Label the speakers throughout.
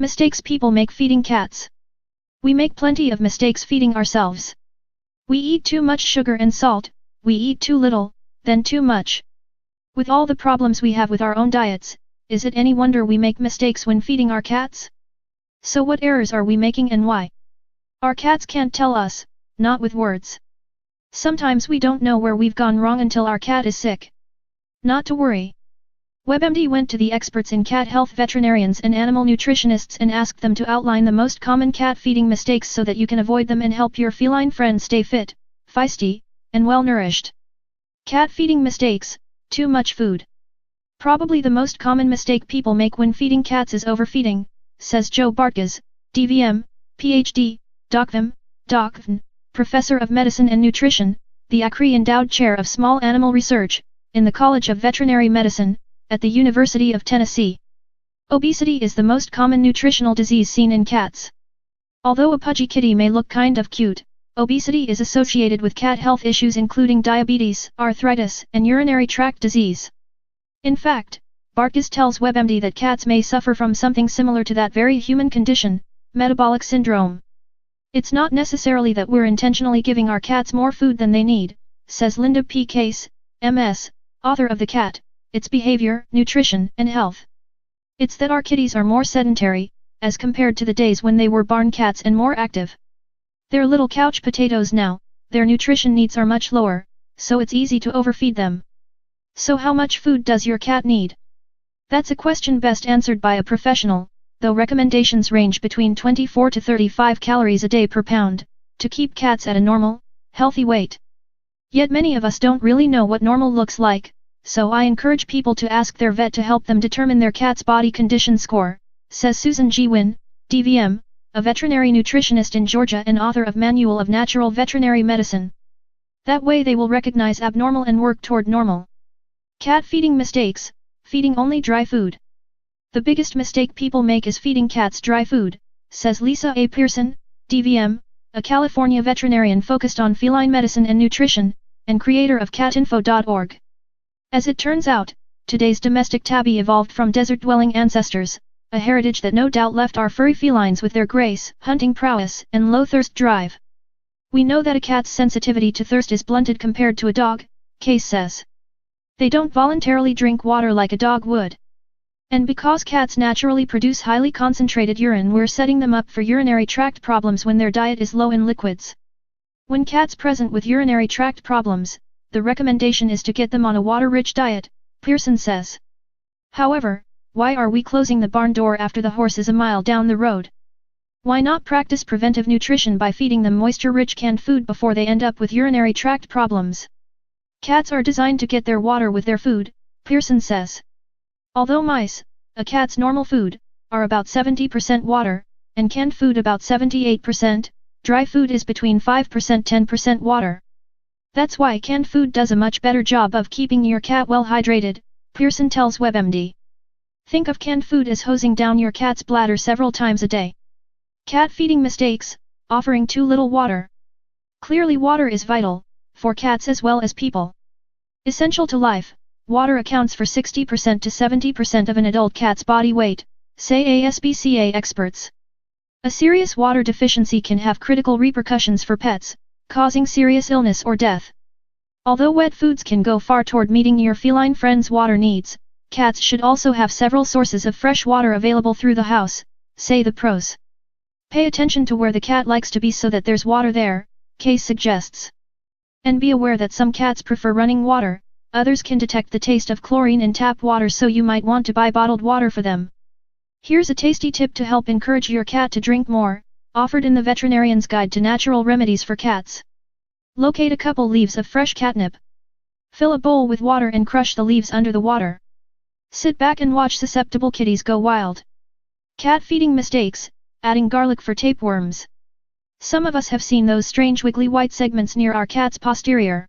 Speaker 1: Mistakes people make feeding cats. We make plenty of mistakes feeding ourselves. We eat too much sugar and salt, we eat too little, then too much. With all the problems we have with our own diets, is it any wonder we make mistakes when feeding our cats? So what errors are we making and why? Our cats can't tell us, not with words. Sometimes we don't know where we've gone wrong until our cat is sick. Not to worry. WebMD went to the experts in cat health, veterinarians and animal nutritionists, and asked them to outline the most common cat feeding mistakes so that you can avoid them and help your feline friends stay fit, feisty, and well-nourished. Cat feeding mistakes: too much food. Probably the most common mistake people make when feeding cats is overfeeding, says Joe Bartges, DVM, PhD, DocVM, Professor of Medicine and Nutrition, the Acree Endowed Chair of Small Animal Research, in the College of Veterinary Medicine, at the University of Tennessee. Obesity is the most common nutritional disease seen in cats. Although a pudgy kitty may look kind of cute, obesity is associated with cat health issues including diabetes, arthritis, and urinary tract disease. In fact, Bartges tells WebMD that cats may suffer from something similar to that very human condition, metabolic syndrome. It's not necessarily that we're intentionally giving our cats more food than they need, says Linda P. Case, MS, author of The Cat, Its Behavior, Nutrition, and Health. It's that our kitties are more sedentary, as compared to the days when they were barn cats and more active. They're little couch potatoes now, their nutrition needs are much lower, so it's easy to overfeed them. So how much food does your cat need? That's a question best answered by a professional, though recommendations range between 24 to 35 calories a day per pound, to keep cats at a normal, healthy weight. Yet many of us don't really know what normal looks like, so I encourage people to ask their vet to help them determine their cat's body condition score, says Susan G. Wynn, DVM, a veterinary nutritionist in Georgia and author of Manual of Natural Veterinary Medicine. That way they will recognize abnormal and work toward normal. Cat feeding mistakes: feeding only dry food. The biggest mistake people make is feeding cats dry food, says Lisa A. Pearson, DVM, a California veterinarian focused on feline medicine and nutrition, and creator of catinfo.org. As it turns out, today's domestic tabby evolved from desert-dwelling ancestors, a heritage that no doubt left our furry felines with their grace, hunting prowess, and low thirst drive. We know that a cat's sensitivity to thirst is blunted compared to a dog, Case says. They don't voluntarily drink water like a dog would. And because cats naturally produce highly concentrated urine, we're setting them up for urinary tract problems when their diet is low in liquids. When cats present with urinary tract problems, the recommendation is to get them on a water-rich diet, Pearson says. However, why are we closing the barn door after the horse is a mile down the road? Why not practice preventive nutrition by feeding them moisture-rich canned food before they end up with urinary tract problems? Cats are designed to get their water with their food, Pearson says. Although mice, a cat's normal food, are about 70% water, and canned food about 78%, dry food is between 5%–10% water. That's why canned food does a much better job of keeping your cat well hydrated, Pearson tells WebMD. Think of canned food as hosing down your cat's bladder several times a day. Cat feeding mistakes: offering too little water. Clearly water is vital, for cats as well as people. Essential to life, water accounts for 60% to 70% of an adult cat's body weight, say ASPCA experts. A serious water deficiency can have critical repercussions for pets, causing serious illness or death. Although wet foods can go far toward meeting your feline friend's water needs, cats should also have several sources of fresh water available through the house, say the pros. Pay attention to where the cat likes to be so that there's water there, Case suggests. And be aware that some cats prefer running water, others can detect the taste of chlorine in tap water, so you might want to buy bottled water for them. Here's a tasty tip to help encourage your cat to drink more, offered in the Veterinarian's Guide to Natural Remedies for Cats. Locate a couple leaves of fresh catnip. Fill a bowl with water and crush the leaves under the water. Sit back and watch susceptible kitties go wild. Cat feeding mistakes: adding garlic for tapeworms. Some of us have seen those strange wiggly white segments near our cat's posterior.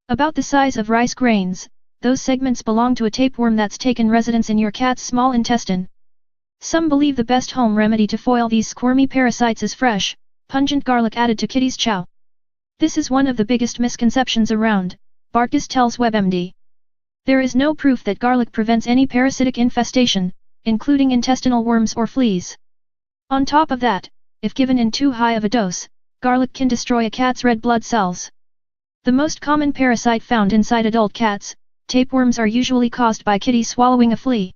Speaker 1: About the size of rice grains, those segments belong to a tapeworm that's taken residence in your cat's small intestine. Some believe the best home remedy to foil these squirmy parasites is fresh, pungent garlic added to kitties' chow. This is one of the biggest misconceptions around, Bartges tells WebMD. There is no proof that garlic prevents any parasitic infestation, including intestinal worms or fleas. On top of that, if given in too high of a dose, garlic can destroy a cat's red blood cells. The most common parasite found inside adult cats, tapeworms, are usually caused by kitties swallowing a flea.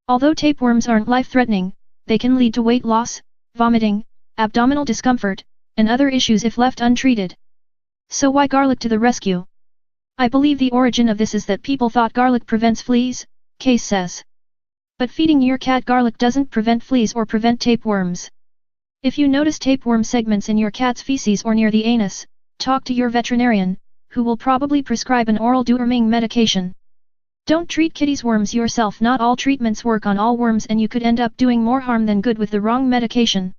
Speaker 1: Although tapeworms aren't life-threatening, they can lead to weight loss, vomiting, abdominal discomfort, and other issues if left untreated. So why garlic to the rescue? I believe the origin of this is that people thought garlic prevents fleas, Case says. But feeding your cat garlic doesn't prevent fleas or prevent tapeworms. If you notice tapeworm segments in your cat's feces or near the anus, talk to your veterinarian, who will probably prescribe an oral deworming medication. Don't treat kitties' worms yourself. Not all treatments work on all worms, and you could end up doing more harm than good with the wrong medication.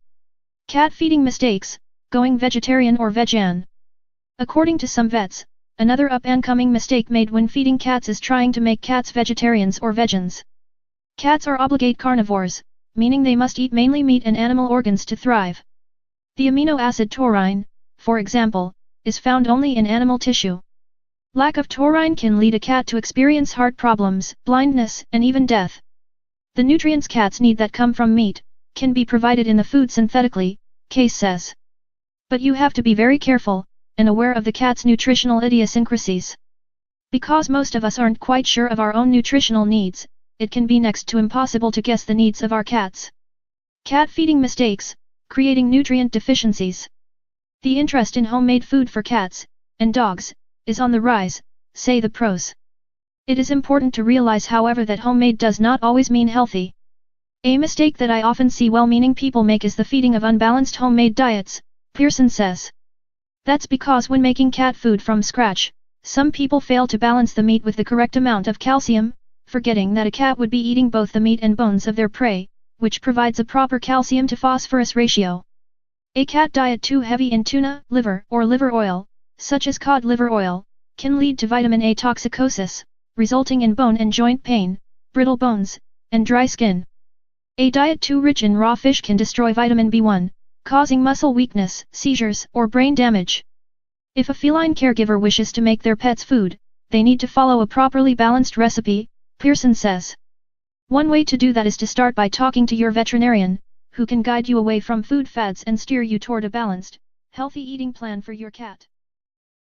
Speaker 1: Cat feeding mistakes: going vegetarian or vegan. According to some vets, another up-and-coming mistake made when feeding cats is trying to make cats vegetarians or vegans. Cats are obligate carnivores, meaning they must eat mainly meat and animal organs to thrive. The amino acid taurine, for example, is found only in animal tissue. Lack of taurine can lead a cat to experience heart problems, blindness, and even death. The nutrients cats need that come from meat can be provided in the food synthetically, Case says. But you have to be very careful and aware of the cat's nutritional idiosyncrasies. Because most of us aren't quite sure of our own nutritional needs, it can be next to impossible to guess the needs of our cats. Cat feeding mistakes: creating nutrient deficiencies. The interest in homemade food for cats and dogs is on the rise, say the pros. It is important to realize, however, that homemade does not always mean healthy. A mistake that I often see well-meaning people make is the feeding of unbalanced homemade diets, Pearson says. That's because when making cat food from scratch, some people fail to balance the meat with the correct amount of calcium, forgetting that a cat would be eating both the meat and bones of their prey, which provides a proper calcium to phosphorus ratio. A cat diet too heavy in tuna, liver, or liver oil, such as cod liver oil, can lead to vitamin A toxicosis, resulting in bone and joint pain, brittle bones, and dry skin. A diet too rich in raw fish can destroy vitamin B1, causing muscle weakness, seizures, or brain damage. If a feline caregiver wishes to make their pet's food, they need to follow a properly balanced recipe, Pearson says. One way to do that is to start by talking to your veterinarian, who can guide you away from food fads and steer you toward a balanced, healthy eating plan for your cat.